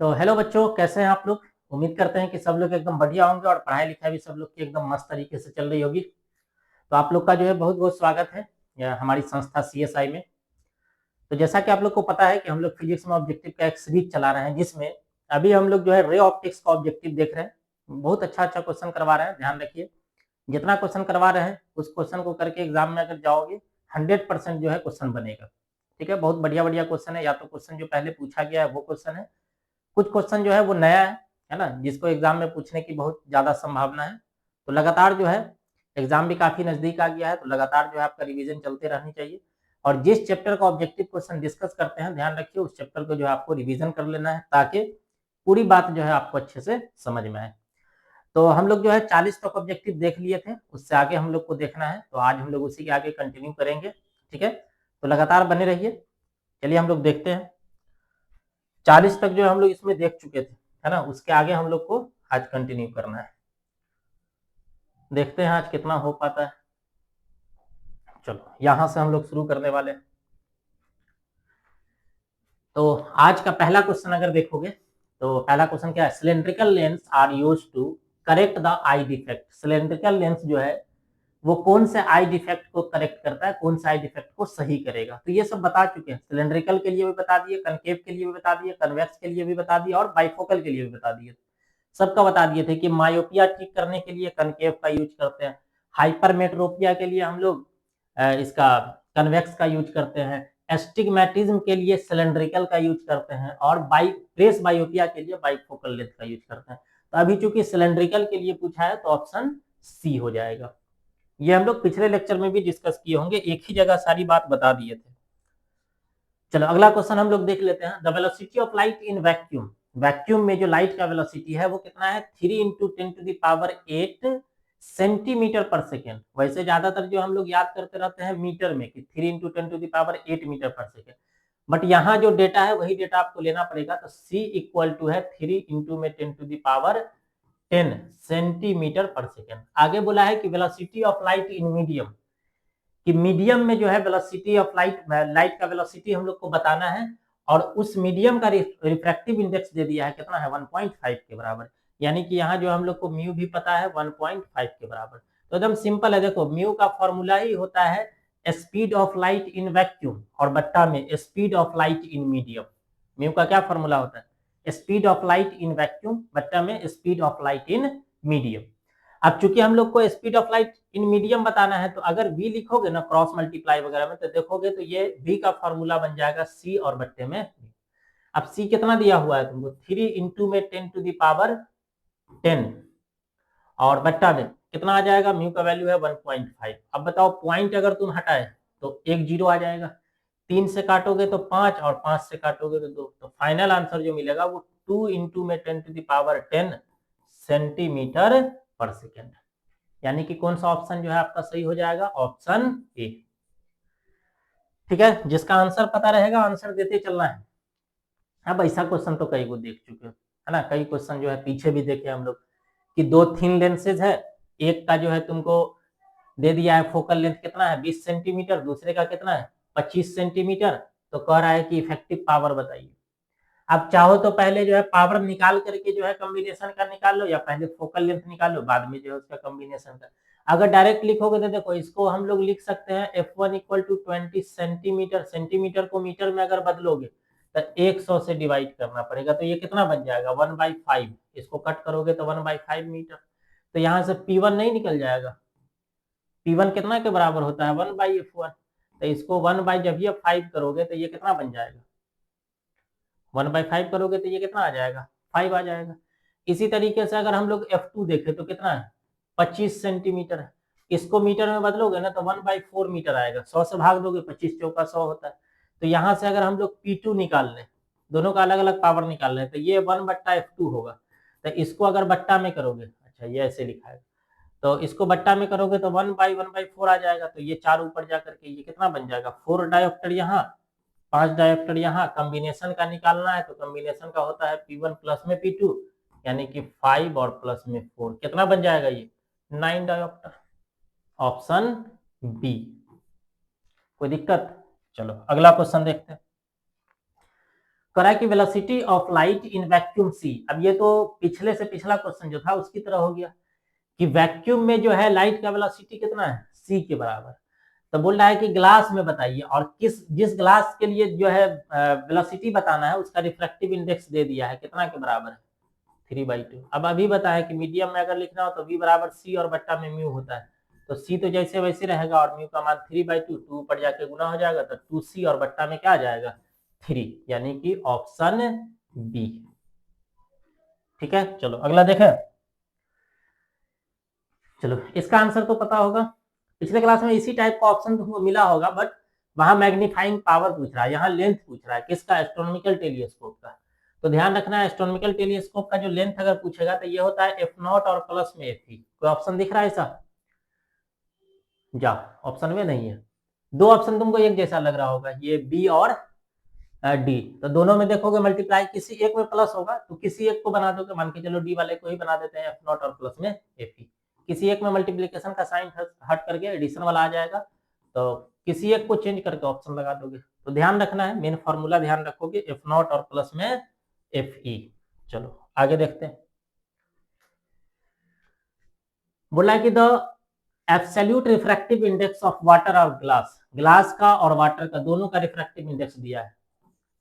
तो हेलो बच्चों, कैसे हैं आप लोग। उम्मीद करते हैं कि सब लोग एकदम बढ़िया होंगे और पढ़ाई लिखाई भी सब लोग की एकदम मस्त तरीके से चल रही होगी। तो आप लोग का जो है बहुत बहुत स्वागत है हमारी संस्था सीएसआई में। तो जैसा कि आप लोग को पता है कि हम लोग फिजिक्स में ऑब्जेक्टिव का एक सीरीज चला रहे हैं, जिसमें अभी हम लोग जो है रे ऑप्टिक्स का ऑब्जेक्टिव देख रहे हैं। बहुत अच्छा अच्छा क्वेश्चन करवा रहे हैं, ध्यान रखिए। जितना क्वेश्चन करवा रहे हैं उस क्वेश्चन को करके एग्जाम में अगर जाओगे 100% जो है क्वेश्चन बनेगा। ठीक है, बहुत बढ़िया बढ़िया क्वेश्चन है। या तो क्वेश्चन जो पहले पूछा गया है वो क्वेश्चन है, कुछ क्वेश्चन जो है वो नया है ना, जिसको एग्जाम में पूछने की बहुत ज्यादा संभावना है। तो लगातार जो है एग्जाम भी काफी नजदीक आ गया है, तो लगातार जो है आपका रिवीजन चलते रहनी चाहिए। और जिस चैप्टर का ऑब्जेक्टिव क्वेश्चन डिस्कस करते हैं, ध्यान रखिए उस चैप्टर को जो है आपको रिवीजन कर लेना है, ताकि पूरी बात जो है आपको अच्छे से समझ में आए। तो हम लोग जो है 40 तक ऑब्जेक्टिव देख लिए थे, उससे आगे हम लोग को देखना है, तो आज हम लोग उसी के आगे कंटिन्यू करेंगे। ठीक है, तो लगातार बने रहिए। चलिए हम लोग देखते हैं। 40 तक जो हम लोग इसमें देख चुके थे, है ना, उसके आगे हम लोग को आज कंटिन्यू करना है। देखते हैं आज कितना हो पाता है। चलो यहां से हम लोग शुरू करने वाले हैं। तो आज का पहला क्वेश्चन अगर देखोगे तो पहला क्वेश्चन क्या है, cylindrical lens are use to correct the eye defect. Cylindrical lens जो है वो कौन से आई डिफेक्ट को करेक्ट करता है, कौन सा आई डिफेक्ट को सही करेगा। तो ये सब बता चुके हैं, सिलेंड्रिकल के लिए भी बता दिए, कनकेव के लिए भी बता दिए, कन्वेक्स के लिए भी बता दिए और बाइफोकल के लिए भी बता दिए। सबका बता दिए थे कि मायोपिया ठीक करने के लिए कनकेव का यूज करते हैं, हाइपरमेट्रोपिया के लिए हम लोग इसका कन्वेक्स का यूज करते हैं, एस्टिग्मेटिज्म के लिए सिलेंड्रिकल का यूज करते हैं और प्रेस बायोपिया के लिए बाइफोकल लेंस का यूज करते हैं। तो अभी चूंकि सिलेंड्रिकल के लिए पूछा है तो ऑप्शन सी हो जाएगा। ये हम लोग पिछले लेक्चर में भी डिस्कस किए होंगे, एक ही जगह सारी बात बता दिए थे। चलो अगला क्वेश्चन हम लोग देख लेते हैं। The velocity of light in vacuum. Vacuum में जो लाइट का वेलोसिटी है वो कितना है, 3 × 10⁸ सेंटीमीटर पर सेकेंड। वैसे ज्यादातर जो हम लोग याद करते रहते हैं मीटर में कि 3 × 10⁸ मीटर पर सेकेंड, बट यहाँ जो डेटा है वही डेटा आपको लेना पड़ेगा। तो C इक्वल टू है 3 × 10⁻10 सेंटीमीटर पर सेकेंड। आगे बोला है कि velocity of light in medium, कि मीडियम में जो है वेलोसिटी ऑफ लाइट का वेलोसिटी हम लोग को बताना है, और उस मीडियम का रिफ्रैक्टिव इंडेक्स दे दिया है, कितना है 1.5 के बराबर। यानी कि यहाँ जो हम लोग को म्यू भी पता है 1.5 के बराबर। तो एकदम सिंपल है, देखो म्यू का फॉर्मूला ही होता है speed of light in vacuum और बट्टा में speed of light in medium. Mu का क्या फॉर्मूला होता है, speed of light in vacuum बट्टा में speed of light in medium. अब चूंकि हम लोग को speed of light in medium बताना है, तो अगर v लिखोगे ना क्रॉस मल्टीप्लाई वगैरह में, तो देखोगे तो ये v का फॉर्मूला बन जाएगा c और बट्टे में। अब c कितना दिया हुआ है तुमको, 3 × 10⁻10 और बट्टा में कितना आ जाएगा, म्यू का वैल्यू है 1.5। अब बताओ पॉइंट अगर तुम हटाए तो एक जीरो आ जाएगा, 3 से काटोगे तो 5 और 5 से काटोगे तो 2। तो फाइनल आंसर जो मिलेगा वो 2 × 10⁻10 सेंटीमीटर पर सेकेंड। यानी कि कौन सा ऑप्शन जो है आपका सही हो जाएगा, ऑप्शन ए। ठीक है, जिसका आंसर पता रहेगा आंसर देते चलना है। अब ऐसा क्वेश्चन तो कई को देख चुके हो, है ना, कई क्वेश्चन जो है पीछे भी देखे हम लोग कि दो थिन लेंसेज है, एक का जो है तुमको दे दिया है फोकल लेंथ कितना है 20 सेंटीमीटर, दूसरे का कितना है 25 सेंटीमीटर। तो कह रहा है कि इफेक्टिव पावर बताइए। आप चाहो तो पहले जो है पावर निकाल करके जो है कॉम्बिनेशन का निकाल लो, या पहले फोकल लेंथ निकाल लो, बाद में जो है उसका कॉम्बिनेशन का। अगर डायरेक्ट लिखोगे तो देखो इसको हम लोग लिख सकते हैं F1 equal to 20 centimetre. Centimetre को मीटर में अगर बदलोगे तो 100 से डिवाइड करना पड़ेगा, तो ये कितना बन जाएगा 1/5। इसको कट करोगे तो 1/5 मीटर। तो यहाँ से P1 नहीं निकल जाएगा, P1 कितना के बराबर होता है 1/F1। तो इसको 1 जब ये 5 करोगे तो ये कितना बन जाएगा, 1/5 करोगे तो ये कितना आ जाएगा 5 आ जाएगा। इसी तरीके से अगर हम लोग F2 देखें तो कितना है 25 सेंटीमीटर है, इसको मीटर में बदलोगे ना तो 1/4 मीटर आएगा। 100 से भाग दोगे 25 चौका 100 होता है। तो यहाँ से अगर हम लोग P2 निकाल लें, दोनों का अलग अलग पावर निकाल लें, तो ये 1/F2 होगा। तो इसको अगर बट्टा में करोगे, अच्छा ये ऐसे लिखा है, तो इसको बट्टा में करोगे तो 1/1/4 आ जाएगा। तो ये 4 ऊपर जाकर के ये कितना बन जाएगा 4 डायोप्टर यहाँ, 5 डायोप्टर यहाँ। कॉम्बिनेशन का निकालना है तो कॉम्बिनेशन का होता है P1 प्लस में P2, यानी कि 5 और प्लस में 4, कितना बन जाएगा ये 9 डायोप्टर। Option B. कोई दिक्कत। चलो अगला क्वेश्चन देखते हैं। कह रहा है कि velocity of light in vacuum C. अब ये तो पिछले से पिछला क्वेश्चन जो था उसकी तरह हो गया कि वैक्यूम में जो है लाइट का वेलोसिटी कितना है, सी के बराबर। तो बोल रहा है कि ग्लास में बताइए, और जिस ग्लास के लिए जो है वेलोसिटी बताना है उसका रिफ्रैक्टिव इंडेक्स दे दिया है, कितना के बराबर है, 3/2। अब अभी बताया कि मीडियम में अगर लिखना हो तो v बराबर सी और बट्टा में म्यू होता है, तो सी तो जैसे वैसे रहेगा और म्यू का मान 3/2, 2 ऊपर जाके गुना हो जाएगा तो 2c और बट्टा में क्या आ जाएगा 3, यानी कि ऑप्शन बी। ठीक है, चलो अगला देखें। चलो इसका आंसर तो पता होगा, पिछले क्लास में इसी टाइप का ऑप्शन तुमको मिला होगा, बट वहां मैग्नीफाइंग पावर पूछ रहा है, यहाँ लेंथ पूछ रहा है, किसका, एस्ट्रोनॉमिकल टेलीस्कोप का। तो ध्यान रखना है एस्ट्रोनॉमिकल टेलीस्कोप का जो लेंथ अगर पूछेगा तो ये होता है f0 और प्लस में f। कोई ऑप्शन दिख रहा है ऐसा, जा ऑप्शन में नहीं है। दो ऑप्शन तुमको एक जैसा लग रहा होगा, ये बी और डी, तो दोनों में देखोगे मल्टीप्लाई, किसी एक में प्लस होगा तो किसी एक को बना दोगे, मान के चलो डी वाले को ही बना देते हैं f0 और प्लस में f। किसी एक में मल्टीप्लीकेशन का साइन हट करके एडिशन वाला आ जाएगा, तो किसी एक को चेंज करके ऑप्शन लगा दोगे। तो ध्यान रखना है, मेन फॉर्मूला ध्यान रखोगे f0 और प्लस में fe। चलो आगे देखते हैं। बोला है कि the absolute refractive index of water और ग्लास, ग्लास का और वाटर का दोनों का रिफ्रैक्टिव इंडेक्स दिया है।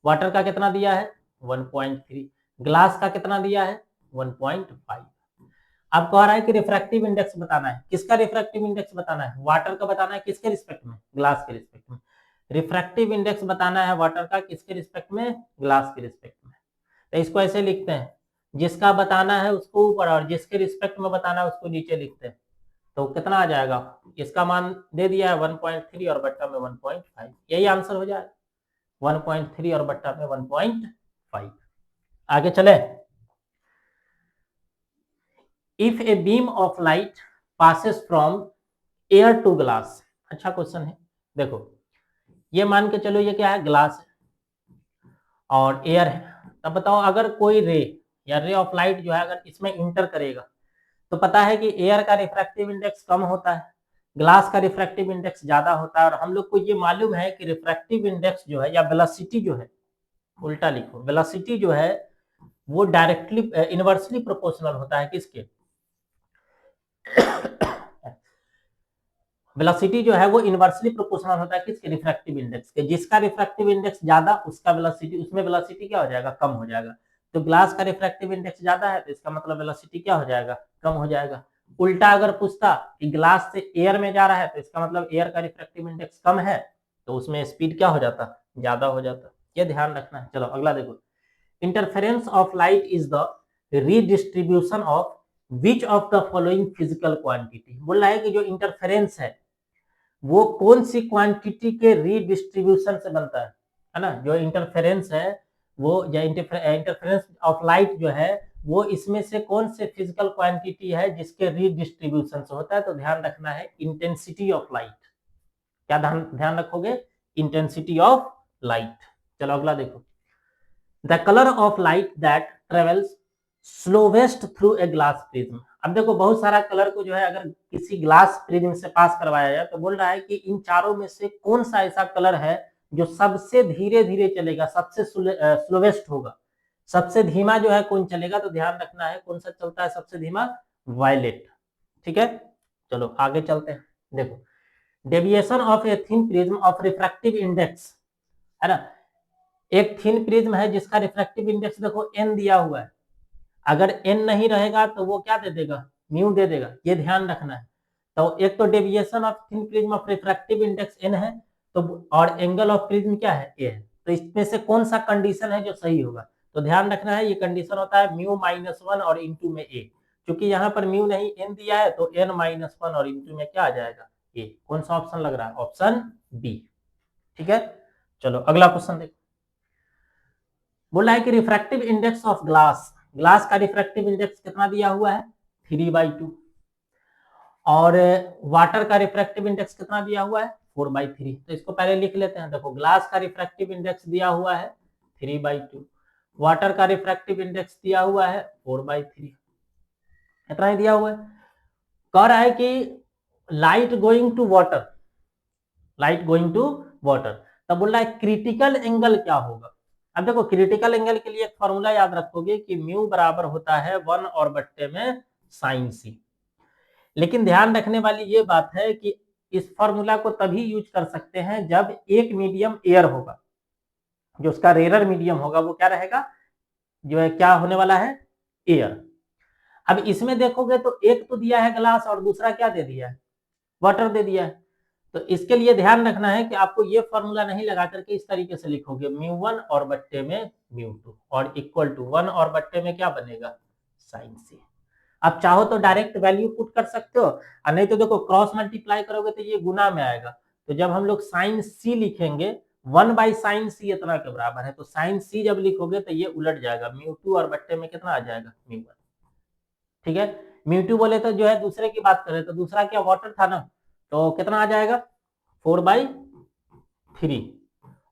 वाटर का कितना दिया है 1.3, ग्लास का कितना दिया है 1.5। अब कह रहा है कि रिफ्रैक्टिव इंडेक्स बताना है, किसका रिफ्रैक्टिव इंडेक्स बताना है, वाटर का बताना है, किसके रिस्पेक्ट में, ग्लास के रिस्पेक्ट में। रिफ्रैक्टिव इंडेक्स बताना है वाटर का, किसके रिस्पेक्ट में, ग्लास के रिस्पेक्ट में। तो इसको ऐसे लिखते हैं, जिसका बताना है उसको ऊपर और जिसके रिस्पेक्ट में बताना है उसको नीचे लिखते हैं। तो कितना आ जाएगा, इसका मान दे दिया है 1.3 और बट्टा में 1.5, यही आंसर हो जाएगा 1.3 और बट्टा में 1.5। आगे चले। If a beam of light passes from air to glass, अच्छा क्वेश्चन है। देखो ये मान के चलो ये क्या है, ग्लास है और एयर है। तब बताओ अगर कोई रे या रे ऑफ लाइट जो है अगर इसमें इंटर करेगा, तो पता है कि एयर का रिफ्रैक्टिव इंडेक्स कम होता है, ग्लास का रिफ्रैक्टिव इंडेक्स ज्यादा होता है। और हम लोग को ये मालूम है कि रिफ्रैक्टिव इंडेक्स जो है या वेलोसिटी जो है, उल्टा लिखो, वेलोसिटी जो है वो डायरेक्टली इनवर्सली प्रोपोर्शनल होता है किसके, वेलोसिटी जो है वो इनवर्सली प्रोपोर्शनल होता है किसके, रिफ्रैक्टिव इंडेक्स के। जिसका रिफ्रैक्टिव इंडेक्स ज्यादा उसका वेलोसिटी, उसमें वेलोसिटी क्या हो जाएगा, कम हो जाएगा। तो ग्लास का रिफ्रैक्टिव इंडेक्स ज्यादा है तो इसका मतलब वेलोसिटी क्या हो जाएगा, कम हो जाएगा। उल्टा अगर पूछता कि ग्लास से एयर में जा रहा है तो इसका मतलब एयर का रिफ्रैक्टिव इंडेक्स कम है, तो उसमें स्पीड क्या हो जाता, ज्यादा हो जाता। ये ध्यान रखना है। चलो अगला देखो। Interference of light is the redistribution of which of the following physical quantity. बोल रहा है कि जो इंटरफेरेंस है वो कौन सी क्वांटिटी के रीडिस्ट्रीब्यूशन से बनता है ना। जो इंटरफेरेंस है वो, या इंटरफेरेंस ऑफ लाइट जो है वो इसमें से कौन से फिजिकल क्वांटिटी है जिसके रीडिस्ट्रीब्यूशन से होता है। तो ध्यान रखना है इंटेंसिटी ऑफ लाइट। क्या ध्यान रखोगे, इंटेंसिटी ऑफ लाइट। चलो अगला देखो। The colour of light that travels slowest through a glass prism. अब देखो बहुत सारा कलर को जो है अगर किसी ग्लास प्रिज्म से पास करवाया जाए तो बोल रहा है कि इन चारों में से कौन सा ऐसा कलर है जो सबसे धीरे धीरे चलेगा, सबसे स्लोवेस्ट होगा, सबसे धीमा जो है कौन चलेगा। तो ध्यान रखना है कौन सा चलता है सबसे धीमा, वायलेट। ठीक है, चलो आगे चलते हैं। देखो deviation of a thin prism of refractive index, है ना। एक थिन प्रिज्म है जिसका रिफ्रैक्टिव इंडेक्स देखो n दिया हुआ है, अगर n नहीं रहेगा तो वो क्या दे देगा, म्यू दे देगा, ये ध्यान रखना है। तो एक तो deviation of thin prism of refractive index n है, तो और एंगल ऑफ प्रिज्म क्या है, a है। तो इसमें से कौन सा कंडीशन है जो सही होगा। तो ध्यान रखना है ये कंडीशन होता है μ-1 और इंटू में a। क्योंकि यहाँ पर म्यू नहीं n दिया है तो n-1 और इंटू में क्या आ जाएगा, a। कौन सा ऑप्शन लग रहा है, ऑप्शन बी। ठीक है, चलो अगला क्वेश्चन देखो। बोला है कि refractive index of glass, glass का रिफ्रैक्टिव इंडेक्स कितना दिया हुआ है 3/2, और वाटर का रिफ्रैक्टिव इंडेक्स कितना दिया हुआ है 4/3। तो इसको पहले लिख लेते हैं। देखो ग्लास का रिफ्रैक्टिव इंडेक्स दिया हुआ है 3/2, वाटर का रिफ्रैक्टिव इंडेक्स दिया हुआ है 4/3, इतना ही दिया हुआ है। कह रहा है कि light going to water, light going to water, तब बोल रहा है क्रिटिकल एंगल क्या होगा। अब देखो क्रिटिकल एंगल के लिए एक फॉर्मूला याद रखोगे कि म्यू बराबर होता है 1 और बट्टे में साइन सी। लेकिन ध्यान रखने वाली ये बात है कि इस फॉर्मूला को तभी यूज कर सकते हैं जब एक मीडियम एयर होगा, जो उसका रेयर मीडियम होगा वो क्या रहेगा, जो है क्या होने वाला है, एयर। अब इसमें देखोगे तो एक तो दिया है ग्लास और दूसरा क्या दे दिया है, वाटर दे दिया है। तो इसके लिए ध्यान रखना है कि आपको ये फॉर्मूला नहीं लगा करके इस तरीके से लिखोगे म्यू 1 और बट्टे में म्यू 2 और इक्वल टू 1 और बट्टे में क्या बनेगा, साइन सी। आप चाहो तो डायरेक्ट वैल्यू पुट कर सकते हो, और नहीं तो देखो क्रॉस मल्टीप्लाई करोगे तो ये गुना में आएगा। तो जब हम लोग साइन सी लिखेंगे 1 बाई साइन सी इतना के बराबर है, तो साइन सी जब लिखोगे तो ये उलट जाएगा, म्यू 2 और बट्टे में कितना आ जाएगा, म्यू 1। ठीक है, म्यू 2 बोले तो जो है दूसरे की बात करें तो दूसरा क्या वाटर था ना, तो कितना आ जाएगा 4/3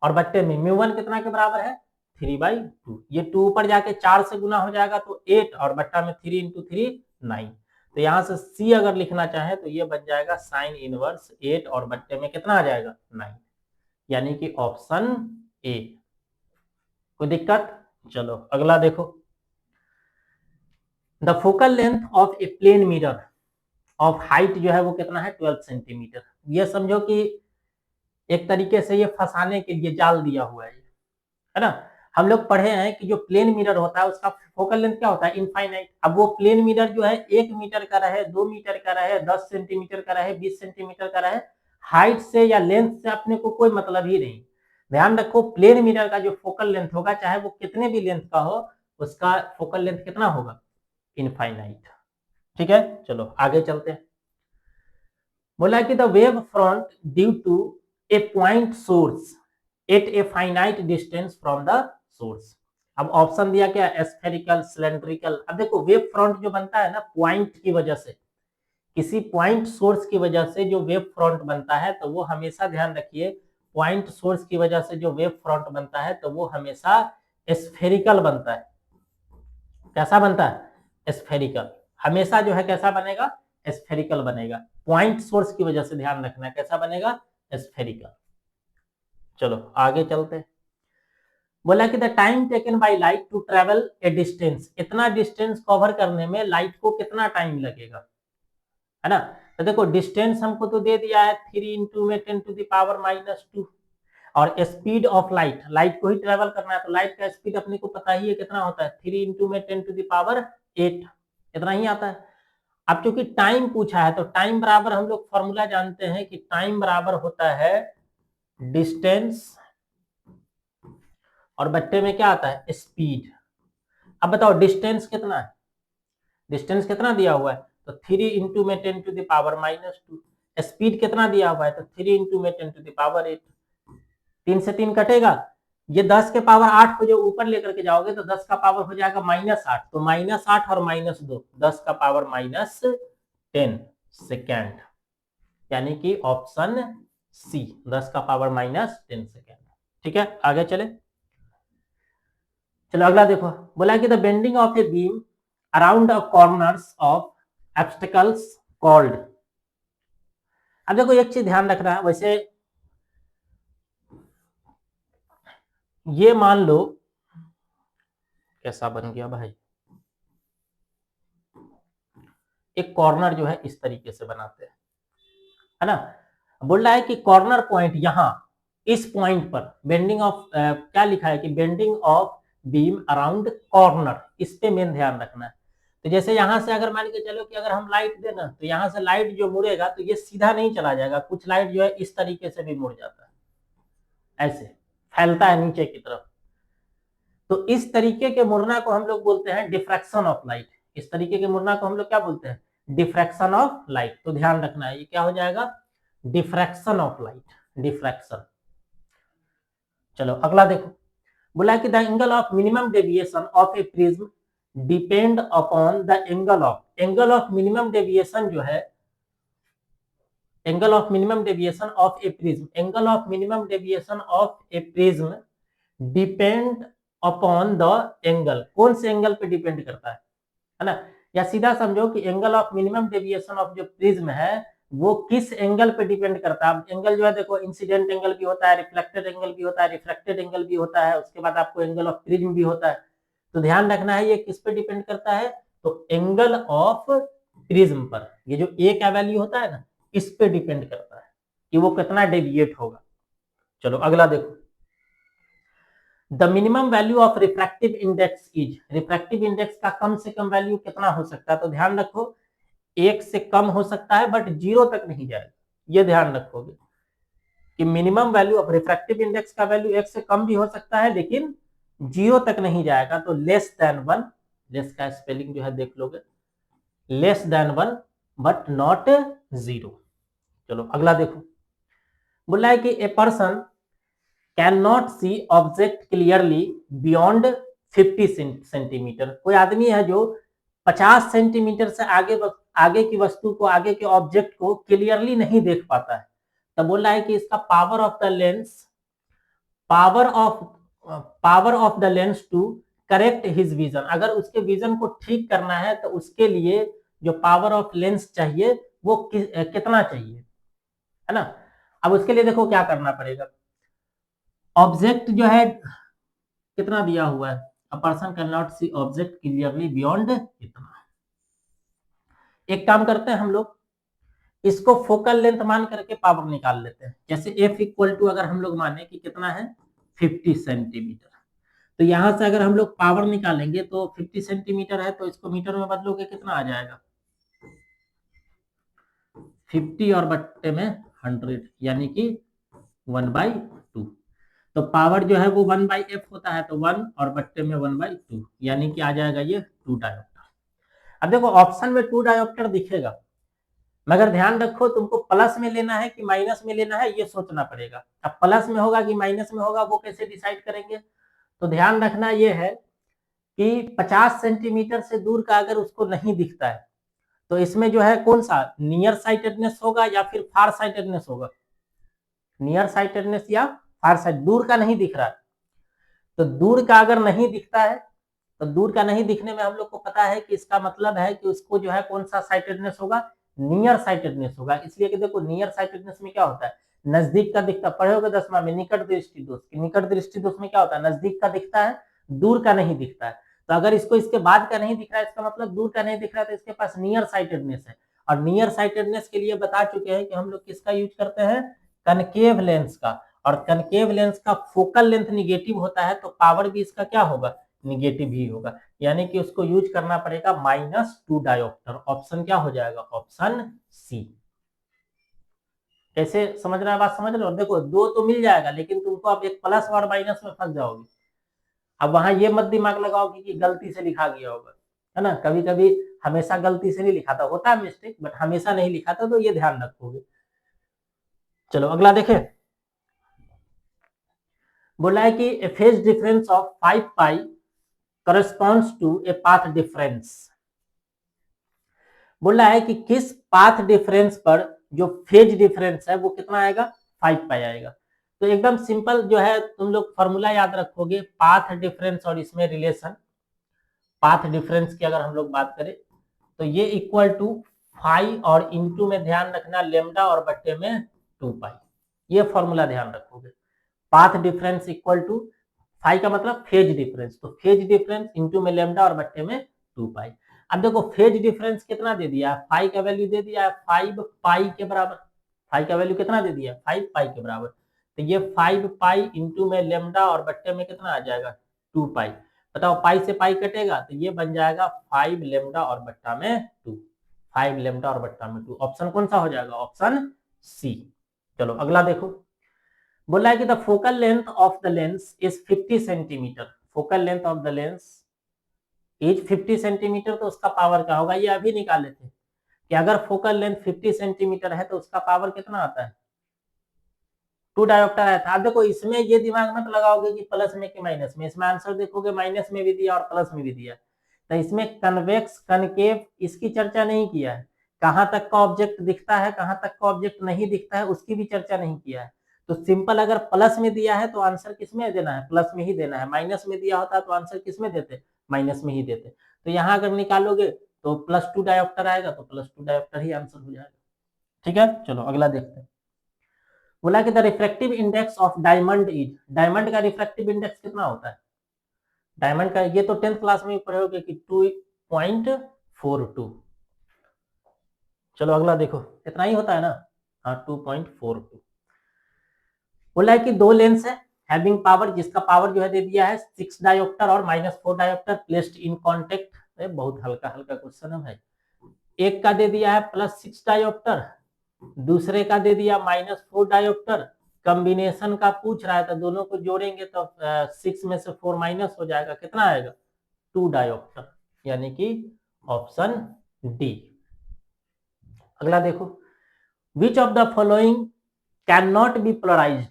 और बट्टे में म्यू 1 कितना के बराबर है 3/2। ये 2 ऊपर जाके 4 से गुना हो जाएगा तो 8 और बट्टा में 3 इंटू 3 9। तो यहां से सी अगर लिखना चाहे तो ये बन जाएगा साइन इनवर्स 8 और बट्टे में कितना आ जाएगा 9, यानी कि ऑप्शन ए। कोई दिक्कत? चलो अगला देखो, the focal length of a plane mirror of height जो है वो कितना है 12 सेंटीमीटर। ये समझो कि एक तरीके से ये फंसाने के लिए जाल दिया हुआ है ना। हम लोग पढ़े हैं कि जो प्लेन मिरर होता है उसका फोकल लेंथ क्या होता है, इनफाइनाइट। अब वो प्लेन मिरर जो है 1 मीटर का रहे, 2 मीटर का रहे, 10 सेंटीमीटर का रहे, 20 सेंटीमीटर का रहे, हाइट से या लेंथ से अपने को कोई मतलब ही नहीं। ध्यान रखो प्लेन मिरर का जो फोकल लेंथ होगा चाहे वो कितने भी लेंथ का हो, उसका फोकल लेंथ कितना होगा, इनफाइनाइट। ठीक है, चलो आगे चलते हैं। बोला कि the wave front due to a point source at a finite distance from the source. अब ऑप्शन दिया क्या, एस्फेरिकल, सिलेंड्रिकल। अब देखो वेव फ्रंट जो बनता है ना पॉइंट की वजह से, किसी पॉइंट सोर्स की वजह से जो वेव फ्रंट बनता है तो वो हमेशा ध्यान रखिए, पॉइंट सोर्स की वजह से जो वेव फ्रंट बनता है तो वो हमेशा स्फेरिकल बनता है। कैसा बनता है, स्फेरिकल। हमेशा जो है कैसा बनेगा, स्फेरिकल बनेगा। पॉइंट सोर्स की वजह से ध्यान रखना, कैसा बनेगा, स्फेरिकल। चलो आगे चलते हैं। बोला कि the time taken by light to travel a distance, इतना डिस्टेंस कवर करने में लाइट को कितना टाइम लगेगा, है ना। तो देखो डिस्टेंस हमको तो दे दिया है 3 इंटू में 10⁻⁻², और स्पीड ऑफ लाइट, लाइट को ही ट्रेवल करना है तो लाइट का स्पीड अपने को पता ही है कितना होता है, 3 इंटू में 10⁸, इतना ही आता है। अब चूंकि टाइम पूछा है तो टाइम बराबर हम लोग फॉर्मूला जानते हैं कि टाइम बराबर होता है डिस्टेंस और बट्टे में क्या आता है, स्पीड। अब बताओ डिस्टेंस कितना है, डिस्टेंस कितना दिया हुआ है तो 3 इंटू में 10⁻²। स्पीड कितना दिया हुआ है तो 3 इंटू में 10⁸। 3 से 3 कटेगा, ये 10 के पावर 8 को जो ऊपर लेकर के जाओगे तो 10 का पावर हो जाएगा -8, तो -8 और -2 10 का पावर -10 सेकेंड, यानी कि ऑप्शन सी 10 का पावर -10 सेकेंड। ठीक है आगे चले। चलो अगला देखो, बोला कि the bending of a beam around the corners of obstacles called. अब देखो एक चीज ध्यान रखना है, वैसे ये मान लो कैसा बन गया भाई, एक कॉर्नर जो है इस तरीके से बनाते हैं, है ना। बोल रहा है कि कॉर्नर पॉइंट यहां इस पॉइंट पर बेंडिंग ऑफ क्या लिखा है कि bending of beam around corner, इस पे मेन ध्यान रखना है। तो जैसे यहां से अगर मान के चलो कि अगर हम लाइट देना तो यहां से लाइट जो मुड़ेगा तो ये सीधा नहीं चला जाएगा, कुछ लाइट जो है इस तरीके से भी मुड़ जाता है, ऐसे फैलता है नीचे की तरफ। तो इस तरीके के मुड़ना को हम लोग बोलते हैं डिफ्रैक्शन ऑफ लाइट। इस तरीके के मुड़ना को हम लोग क्या बोलते हैं, डिफ्रैक्शन ऑफ लाइट। तो ध्यान रखना है ये क्या हो जाएगा, डिफ्रैक्शन ऑफ लाइट, डिफ्रैक्शन। चलो अगला देखो, बोला कि the angle of minimum deviation of A prism depend upon the angle of minimum deviation जो है, angle of minimum deviation of A prism, angle of minimum deviation of A prism depend upon the angle, कौन से angle पे depend करता है ना। या सीधा समझो कि angle of minimum deviation of जो प्रिज्म है वो किस एंगल पे डिपेंड करता है। अब एंगल जो है देखो, इंसिडेंट एंगल भी होता है, रिफ्लेक्टेड एंगल भी होता है, रिफ्रैक्टेड एंगल भी होता है, उसके बाद आपको एंगल ऑफ प्रिज्म भी होता है। तो ध्यान रखना है ये किस पे डिपेंड करता है, तो एंगल ऑफ प्रिज्म पर। ये जो ए का वैल्यू होता है ना, इस पे डिपेंड करता है कि वो कितना डेविएट होगा। चलो अगला देखो, the minimum value of refractive index is, refractive index का कम से कम वैल्यू कितना हो सकता है। तो ध्यान रखो, 1 से कम हो सकता है बट 0 तक नहीं जाएगा। ये ध्यान रखोगे कि minimum value of refractive index का वैल्यू 1 से कम भी हो सकता है लेकिन 0 तक नहीं जाएगा। तो लेस देन 1, लेस का स्पेलिंग जो है देख लोगे, लेस देन 1 बट नॉट 0। चलो अगला देखो, बोला है कि a person can not see object clearly beyond 50 centimetre. कोई आदमी है जो 50 सेंटीमीटर से आगे की वस्तु को, आगे के ऑब्जेक्ट को क्लियरली नहीं देख पाता है। तब बोल रहा है कि इसका power of the lens, power of the lens to correct his vision, अगर उसके विजन को ठीक करना है तो उसके लिए जो पावर ऑफ लेंस चाहिए वो कितना चाहिए, है ना। अब उसके लिए देखो क्या करना पड़ेगा, ऑब्जेक्ट जो है कितना दिया हुआ है, a person can not see object clearly beyond इतना। एक काम करते हैं हम लोग, इसको फोकल लेंथ मान करके पावर निकाल लेते हैं। जैसे एफ इक्वल टू अगर हम लोग माने कि कितना है 50 सेंटीमीटर, तो यहां से अगर हम लोग पावर निकालेंगे तो 50 सेंटीमीटर है तो इसको मीटर में बदलोगे कितना आ जाएगा, 50 और बट्टे में 100 यानी कि 1/2। तो पावर जो है वो 1/f होता है, तो 1 और बट्टे में 1/2 यानी कि आ जाएगा ये 2 डायोप्टर। अब देखो ऑप्शन में 2 डायोप्टर दिखेगा, मगर ध्यान रखो तुमको प्लस में लेना है कि माइनस में लेना है ये सोचना पड़ेगा। अब प्लस में होगा कि माइनस में होगा वो कैसे डिसाइड करेंगे, तो ध्यान रखना ये है कि 50 सेंटीमीटर से दूर का अगर उसको नहीं दिखता है तो इसमें जो है कौन सा नियर साइटेडनेस होगा या फिर फार साइटेडनेस होगा, नियर साइटेडनेस या फार साइड, दूर का नहीं दिख रहा है। तो दूर का अगर नहीं दिखता है तो दूर का नहीं दिखने में हम लोग को पता है कि इसका मतलब है कि उसको जो है कौन सा साइटेडनेस होगा, नियर साइटेडनेस होगा। इसलिए कि देखो नियर साइटेडनेस में क्या होता है, नजदीक का दिखता, पढ़े होगे 10वां में निकट दृष्टि दोष, निकट दृष्टि दोष में क्या होता है, नजदीक का दिखता है दूर का नहीं दिखता है। तो अगर इसको इसके बाद का नहीं दिख रहा है इसका मतलब दूर का नहीं दिख रहा है, तो इसके पास नियर साइटेडनेस है। और नियर साइटेडनेस के लिए बता चुके हैं कि हम लोग किसका यूज करते हैं, कनकेव लेंस का। और कनकेव लेंस का फोकल लेंथ निगेटिव होता है तो पावर भी इसका क्या होगा, निगेटिव ही होगा, यानी कि उसको यूज करना पड़ेगा -2 डायोप्टर। ऑप्शन क्या हो जाएगा, ऑप्शन सी। कैसे समझ रहा है बात, समझ रहे हो, देखो 2 तो मिल जाएगा लेकिन तुमको अब एक प्लस और माइनस में फंस जाओगे। अब वहां ये मत दिमाग लगाओगे कि गलती से लिखा गया होगा, है ना, कभी कभी हमेशा गलती से नहीं लिखा था, होता है मिस्टेक बट हमेशा नहीं लिखा था, तो ये ध्यान रखोगे। चलो अगला देखें, बोला है कि a phase difference of 5 pi corresponds to a path difference. बोला है कि किस पाथ डिफरेंस पर जो फेज डिफरेंस है वो कितना आएगा, 5 पाई आएगा। तो एकदम सिंपल जो है तुम लोग फॉर्मूला याद रखोगे, पाथ डिफरेंस और इसमें रिलेशन, पाथ डिफरेंस की अगर हम लोग बात करें तो ये इक्वल टू 5 और इंटू में ध्यान रखना लेमडा और बट्टे में 2 पाई, ये फॉर्मूला ध्यान रखोगे। पाथ डिफरेंस इक्वल टू 5 का मतलब फेज डिफरेंस, तो फेज डिफरेंस इंटू में लेमडा और बट्टे में 2 पाई। अब देखो फेज डिफरेंस कितना दे दिया है, 5 का वैल्यू दे दिया है 5 पाई के बराबर, 5 का वैल्यू कितना दे दिया है 5 पाई के बराबर। तो ये 5 पाई इंटू में लेमडा और बट्टे में कितना आ जाएगा 2 पाई। बताओ पाई से पाई कटेगा तो ये बन जाएगा 5 लेमडा और बट्टा में 2, 5 लेमडा और बट्टा में 2। ऑप्शन कौन सा हो जाएगा, ऑप्शन सी। चलो अगला देखो, बोला है कि the focal length of the lens is 50 centimetre, focal length of the lens is 50 centimetre, तो उसका पावर क्या होगा, ये अभी निकाले थे कि अगर फोकल लेंथ 50 सेंटीमीटर है तो उसका पावर कितना आता है, 2 डायोप्टर आया था। अब देखो इसमें ये दिमाग मत लगाओगे कि प्लस में कि माइनस में, इसमें आंसर देखोगे माइनस में भी दिया और प्लस में भी दिया, तो इसमें कन्वेक्स कनकेव इसकी चर्चा नहीं किया है, कहां तक का ऑब्जेक्ट दिखता है कहां तक का ऑब्जेक्ट नहीं दिखता है उसकी भी चर्चा नहीं किया है। तो सिंपल अगर प्लस में दिया है तो आंसर किसमें देना है, प्लस में ही देना है, माइनस में दिया होता तो आंसर किसमें देते, माइनस में ही देते। तो यहाँ अगर निकालोगे तो +2 डायोप्टर आएगा तो +2 डायोप्टर ही आंसर हो जाएगा। ठीक है, चलो अगला देखते हैं। बोला कि the refractive index of diamond is, diamond का रिफ्रैक्टिव इंडेक्स कितना होता है? डायमंड का ये तो 10th क्लास में पढ़े होगे कि 2.42। चलो अगला देखो, इतना ही होता है ना, हाँ 2.42। बोला है कि दो लेंस है हैविंग पावर, जिसका पावर जो है दे दिया है 6 डायोप्टर और -4 डायोप्टर प्लेस्ड इन कॉन्टेक्ट। बहुत हल्का हल्का क्वेश्चन है भाई। एक का दे दिया है +6 डायोप्टर, दूसरे का दे दिया -4 डायोप्टर, कॉम्बिनेशन का पूछ रहा है तो दोनों को जोड़ेंगे तो 6 में से 4 माइनस हो जाएगा, कितना आएगा 2 डायोप्टर, यानी कि ऑप्शन डी। अगला देखो, which of the following can not be polarised,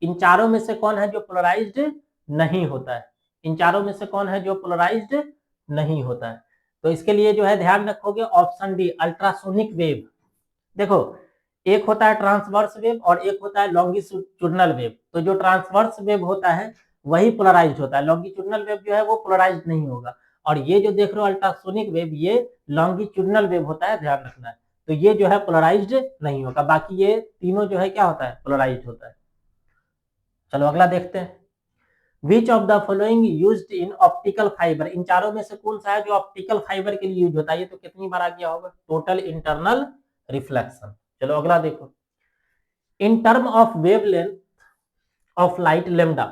इन चारों में से कौन है जो पोलराइज्ड नहीं होता है? इन चारों में से कौन है जो पोलराइज्ड नहीं होता है? तो इसके लिए जो है ध्यान रखोगे ऑप्शन डी, अल्ट्रासोनिक वेव। देखो, एक होता है ट्रांसवर्स वेव और एक होता है लॉन्गिट्यूडनल वेव। तो जो ट्रांसवर्स वेव होता है वही पोलराइज्ड होता है, लॉन्गिट्यूडनल वेव जो है वो पोलराइज्ड नहीं होगा। और ये जो देख रहे हो अल्ट्रासोनिक वेव, ये लॉन्गिट्यूडनल वेव होता है, ध्यान रखना है। तो ये जो है पोलराइज्ड नहीं होगा, बाकी ये तीनों जो है क्या होता है, पोलराइज्ड होता है। चलो अगला देखते हैं, which of the following used in optical fibre, इन चारों में से कौन सा है जो ऑप्टिकल फाइबर के लिए यूज होता है? ये तो कितनी बार आ गया होगा, टोटल इंटरनल रिफ्लेक्शन। चलो अगला देखो, in term of wavelength of light lambda,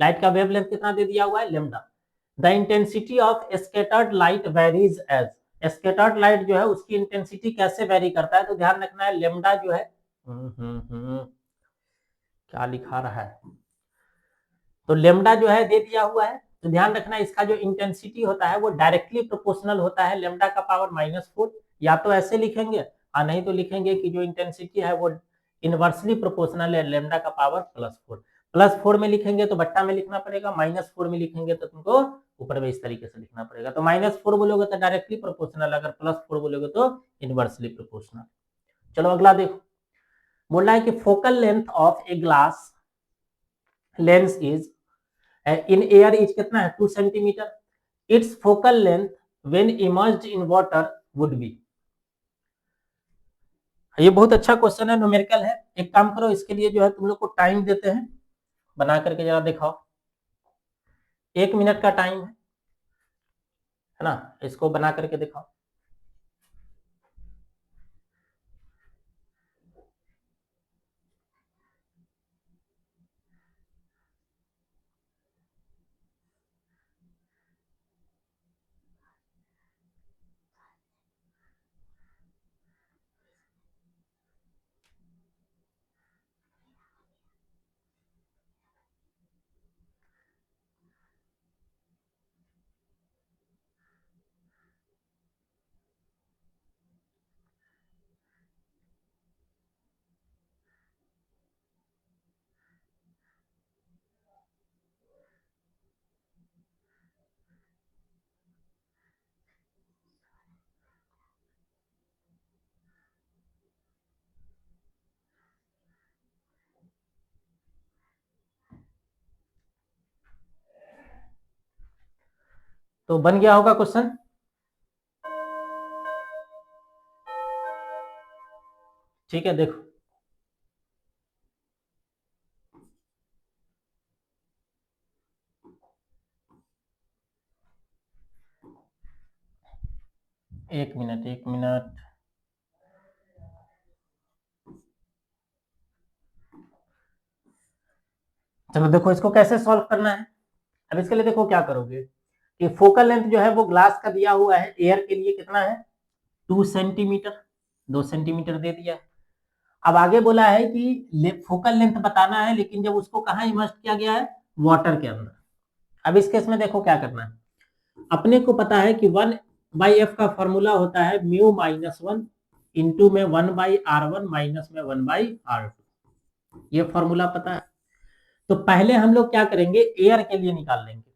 light का वेवलेंथ कितना दे दिया हुआ है, lambda. The intensity of scattered light varies as, scattered light जो है उसकी इंटेंसिटी कैसे वेरी करता है? तो ध्यान रखना है लेमडा जो है, क्या लिखा रहा है, तो लेमडा जो है दे दिया हुआ है। तो ध्यान रखना इसका जो इंटेंसिटी होता है वो डायरेक्टली प्रोपोर्शनल होता है लेमडा का पावर -4, या तो ऐसे लिखेंगे और नहीं तो लिखेंगे कि जो इंटेंसिटी है वो इनवर्सली प्रोपोर्शनल है लेमडा का पावर +4। +4 में लिखेंगे तो बट्टा में लिखना पड़ेगा, -4 में लिखेंगे तो तुमको ऊपर में इस तरीके से लिखना पड़ेगा। तो -4 बोलोगे तो डायरेक्टली प्रोपोर्शनल, अगर +4 बोलोगे तो इनवर्सली प्रोपोर्शनल। चलो अगला देखो, बोला है कि focal length of a glass lens is in air is कितना है, 2 centimetre. It's focal length when emerged in water would be. ये बहुत अच्छा क्वेश्चन है, न्यूमेरिकल है। एक काम करो, इसके लिए जो है तुम लोग को टाइम देते हैं, बना करके जरा दिखाओ। 1 मिनट का टाइम है ना, इसको बना करके दिखाओ। तो बन गया होगा क्वेश्चन। ठीक है, देखो एक मिनट, एक मिनट। चलो देखो इसको कैसे सॉल्व करना है। अब इसके लिए देखो क्या करोगे कि फोकल लेंथ जो है वो ग्लास का दिया हुआ है, एयर के लिए कितना है 2 सेंटीमीटर, 2 सेंटीमीटर दे दिया है। अब आगे बोला है कि फोकल लेंथ बताना है, लेकिन जब उसको कहाँ इमर्ज किया गया है, वाटर के अंदर। अब इस केस में देखो क्या करना है, अपने को पता है कि 1/f का फॉर्मूला होता है μ-1 इंटू में 1/r1 माइनस में 1/r2, ये फॉर्मूला पता है। तो पहले हम लोग क्या करेंगे, एयर के लिए निकाल लेंगे।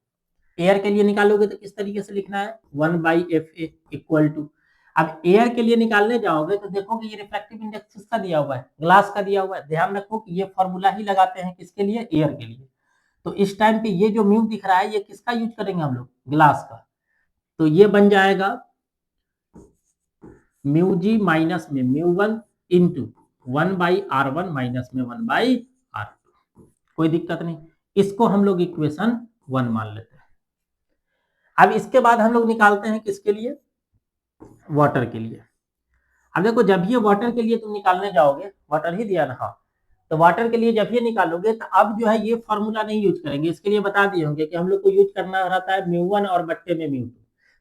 एयर के लिए निकालोगे तो किस तरीके से लिखना है, 1/fa इक्वल टू, अब एयर के लिए निकालने जाओगे तो देखोगे ये रिफ्रैक्टिव इंडेक्स किसका दिया हुआ है, ग्लास का दिया हुआ है। ध्यान रखो कि ये फॉर्मूला ही लगाते हैं किसके लिए, एयर के लिए। तो इस टाइम पे ये जो म्यू दिख रहा है ये किसका यूज करेंगे हम लोग, ग्लास का। तो ये बन जाएगा म्यू जी माइनस में म्यू 1 इंटू 1/r1 माइनस में 1/r2। कोई दिक्कत नहीं, इसको हम लोग इक्वेशन 1 मान लेते हैं। अब इसके बाद हम लोग निकालते हैं किसके लिए, वाटर के लिए। अब देखो जब ये वाटर के लिए तुम निकालने जाओगे, वाटर ही दिया ना, हाँ, तो वाटर के लिए जब ये निकालोगे तो अब जो है ये फॉर्मूला नहीं यूज करेंगे, इसके लिए बता दिए होंगे कि हम लोग को यूज करना रहता है μ1 और बट्टे में μ2।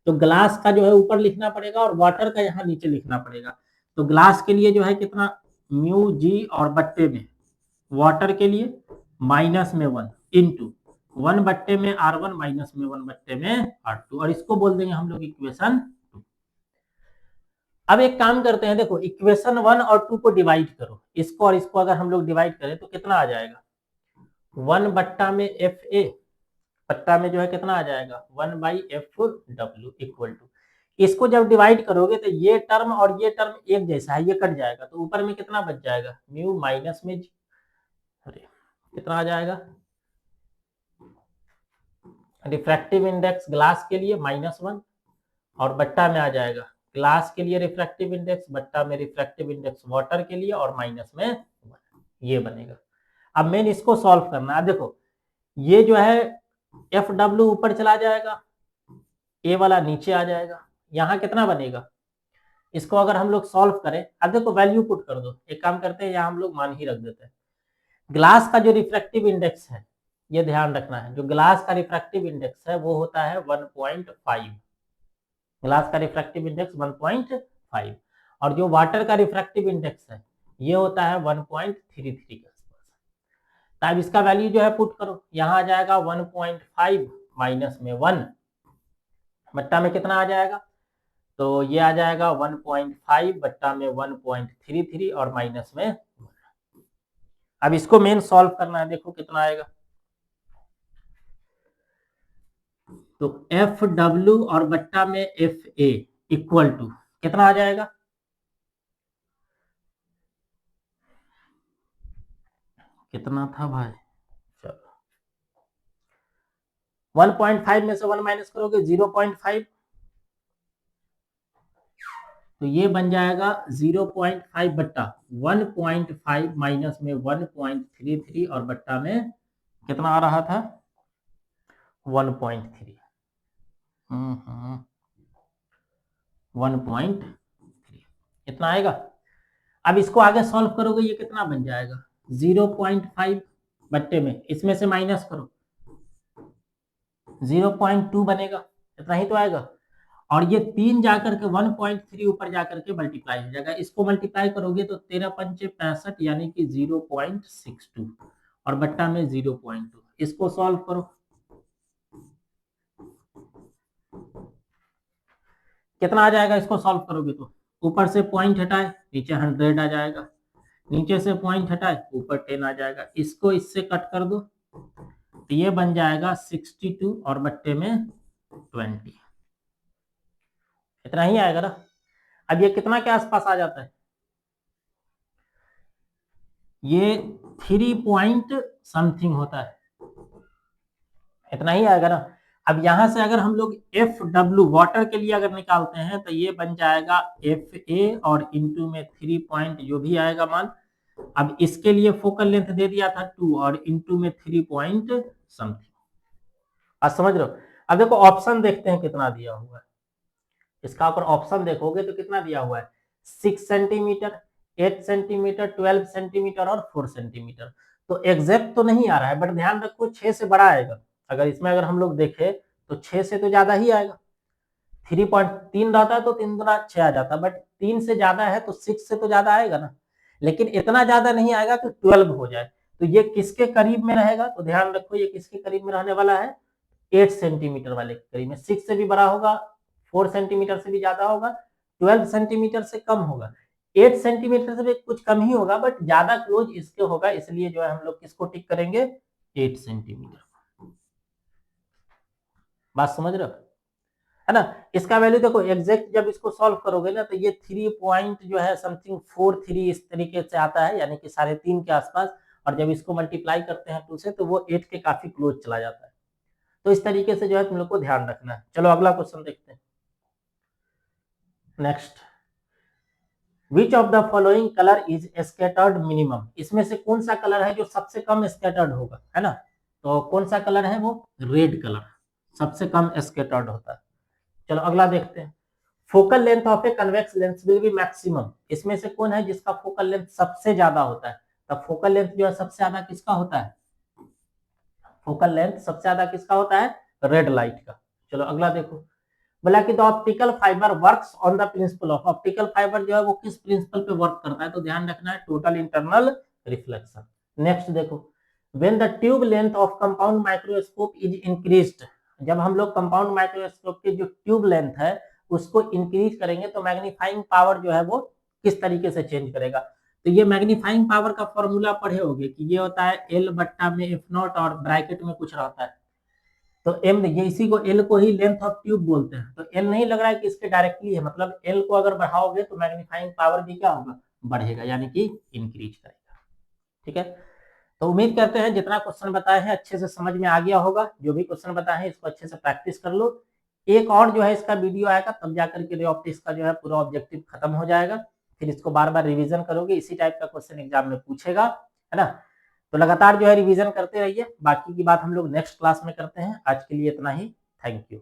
तो ग्लास का जो है ऊपर लिखना पड़ेगा और वाटर का यहाँ नीचे लिखना पड़ेगा। तो ग्लास के लिए जो है कितना μg और बट्टे में वाटर के लिए माइनस में 1 इंटू 1 बट्टे में r1 माइनस में 1 बट्टे में r2, और इसको बोल देंगे हम लोग इक्वेशन 2। अब एक काम करते हैं, देखो इक्वेशन 1 और 2 को डिवाइड करो, इसको और इसको अगर हम लोग डिवाइड करें तो कितना आ जाएगा, 1 बट्टा में एफ ए बट्टा में जो है कितना आ जाएगा 1/f(w) इक्वल टू, इसको जब डिवाइड करोगे तो ये टर्म और ये टर्म एक जैसा है, ये कट जाएगा, तो ऊपर में कितना बच जाएगा म्यू माइनस में अरे कितना आ जाएगा, रिफ्रैक्टिव इंडेक्स ग्लास के लिए -1 और बट्टा में आ जाएगा ग्लास के लिए रिफ्रैक्टिव इंडेक्स बट्टा में रिफ्रैक्टिव इंडेक्स वाटर के लिए और माइनस में 1, ये बनेगा। अब मेन इसको सॉल्व करना है। देखो ये जो है FW ऊपर चला जाएगा, ए वाला नीचे आ जाएगा, यहाँ कितना बनेगा, इसको अगर हम लोग सॉल्व करें, अब देखो वैल्यू पुट कर दो, एक काम करते हैं यहाँ हम लोग मान ही रख देते हैं। ग्लास का जो रिफ्रैक्टिव इंडेक्स है, ये ध्यान रखना है, जो ग्लास का रिफ्रैक्टिव इंडेक्स है वो होता है 1.5, ग्लास का रिफ्रैक्टिव इंडेक्स 1.5, और जो वाटर का रिफ्रैक्टिव इंडेक्स है ये होता है 1.33 के आसपास। तब इसका वैल्यू जो है पुट करो, यहाँ आ जाएगा 1.5 माइनस में 1 बट्टा में कितना आ जाएगा, तो ये आ जाएगा 1.5 बट्टा में 1.33 और माइनस में 1। अब इसको मेन सॉल्व करना है, देखो कितना आएगा, तो FW और बट्टा में FA इक्वल टू कितना आ जाएगा, कितना था भाई, चलो 1.5 में से 1 माइनस करोगे 0.5, तो ये बन जाएगा 0.5 बट्टा 1.5 माइनस में 1.33 और बट्टा में कितना आ रहा था 1.3, 1.3 इतना आएगा। अब इसको आगे सॉल्व करोगे ये कितना बन जाएगा 0.5 बट्टे में इसमें से माइनस करो 0.2 बनेगा, इतना ही तो आएगा, और ये 3 जाकर के 1.3 ऊपर जाकर के मल्टीप्लाई हो जाएगा, इसको मल्टीप्लाई करोगे तो 13 पंचे 65 यानी कि 0.62 और बट्टा में 0.2, इसको सॉल्व करो कितना आ जाएगा, इसको सॉल्व करोगे तो ऊपर से पॉइंट हटाए नीचे 100 आ जाएगा, नीचे से पॉइंट हटाए ऊपर 10 आ जाएगा, इसको इससे कट कर दो तो ये बन जाएगा 62 और बट्टे में 20, इतना ही आएगा ना। अब ये कितना के आसपास आ जाता है, ये 3 पॉइंट समथिंग होता है, इतना ही आएगा ना। अब यहां से अगर हम लोग FW वाटर के लिए अगर निकालते हैं तो ये बन जाएगा FA और इंटू में 3 पॉइंट जो भी आएगा मान, अब इसके लिए फोकल लेंथ दे दिया था 2 और इंटू में 3 पॉइंट समथिंग, आज समझ रहे हो। अब देखो ऑप्शन देखते हैं कितना दिया हुआ है, इसका अगर ऑप्शन देखोगे तो कितना दिया हुआ है 6 सेंटीमीटर 8 सेंटीमीटर 12 सेंटीमीटर और 4 सेंटीमीटर, तो एग्जैक्ट तो नहीं आ रहा है बट ध्यान रखो 6 से बड़ा आएगा, अगर इसमें अगर हम लोग देखें तो 6 से तो ज्यादा ही आएगा, 3.3 रहता है तो 3 गुना 6 आ जाता, बट 3 से ज्यादा है तो 6 से तो ज्यादा आएगा ना, लेकिन इतना ज्यादा नहीं आएगा कि 12 हो जाए, तो ये किसके करीब में रहेगा, तो ध्यान रखो ये किसके करीब में रहने वाला है 8 सेंटीमीटर वाले के करीब में, 6 से भी बड़ा होगा 4 सेंटीमीटर से भी ज्यादा होगा 12 सेंटीमीटर से कम होगा 8 सेंटीमीटर से भी कुछ कम ही होगा, बट ज्यादा क्लोज इसके होगा, इसलिए जो है हम लोग किसको टिक करेंगे 8 सेंटीमीटर। बात समझ रहे हो है ना। इसका वैल्यू देखो एग्जैक्ट जब इसको सॉल्व करोगे ना तो ये 3 पॉइंट जो है समथिंग 43 इस तरीके से आता है, यानी कि 3.5 के आसपास, और जब इसको मल्टीप्लाई करते हैं 2 से तो वो 8 के काफी क्लोज चला जाता है, तो इस तरीके से जो है तुम लोग को ध्यान रखना है। चलो अगला क्वेश्चन देखते हैं। Which of the following colour is scattered minimum, इसमें से कौन सा कलर है जो सबसे कम स्कैटर्ड होगा, है ना। तो कौन सा कलर है वो, रेड कलर सबसे कम स्कैटर्ड होता है। चलो अगला देखते हैं, focal length of a convex lens will be maximum, इसमें से कौन है जिसका फोकल लेंथ सबसे ज्यादा होता है। तब फोकल लेंथ जो है सबसे ज्यादा किसका होता है, फोकल लेंथ सबसे ज्यादा किसका होता है, रेड लाइट का। चलो अगला देखो, बोला कि the optical fibre works on the principle of, optical fibre जो है वो किस प्रिंसिपल पे वर्क करता है, तो ध्यान रखना है टोटल इंटरनल रिफ्लेक्शन। नेक्स्ट देखो, when the tube length of compound microscope is increased, जब हम लोग कंपाउंड माइक्रोस्कोप की जो ट्यूब लेंथ है उसको इंक्रीज करेंगे तो मैग्नीफाइंग पावर जो है वो किस तरीके से चेंज करेगा। तो ये मैग्नीफाइंग पावर का फॉर्मूला पढ़े होगे कि ये होता है एल बट्टा में एफ नॉट और ब्रैकेट में कुछ रहता है, तो एम, ये इसी को एल को ही लेंथ ऑफ ट्यूब बोलते हैं। तो एल नहीं लग रहा है कि इसके डायरेक्टली है, मतलब एल को अगर बढ़ाओगे तो मैग्नीफाइंग पावर भी क्या होगा, बढ़ेगा, यानी कि इंक्रीज करेगा। ठीक है, तो उम्मीद करते हैं जितना क्वेश्चन बताए हैं अच्छे से समझ में आ गया होगा। जो भी क्वेश्चन बताए हैं इसको अच्छे से प्रैक्टिस कर लो। एक और जो है इसका वीडियो आएगा, तब जाकर के रे ऑप्टिक्स का जो है पूरा ऑब्जेक्टिव खत्म हो जाएगा, फिर इसको बार बार रिवीजन करोगे, इसी टाइप का क्वेश्चन एग्जाम में पूछेगा, है ना। तो लगातार जो है रिवीजन करते रहिए, बाकी की बात हम लोग नेक्स्ट क्लास में करते हैं। आज के लिए इतना ही, थैंक यू।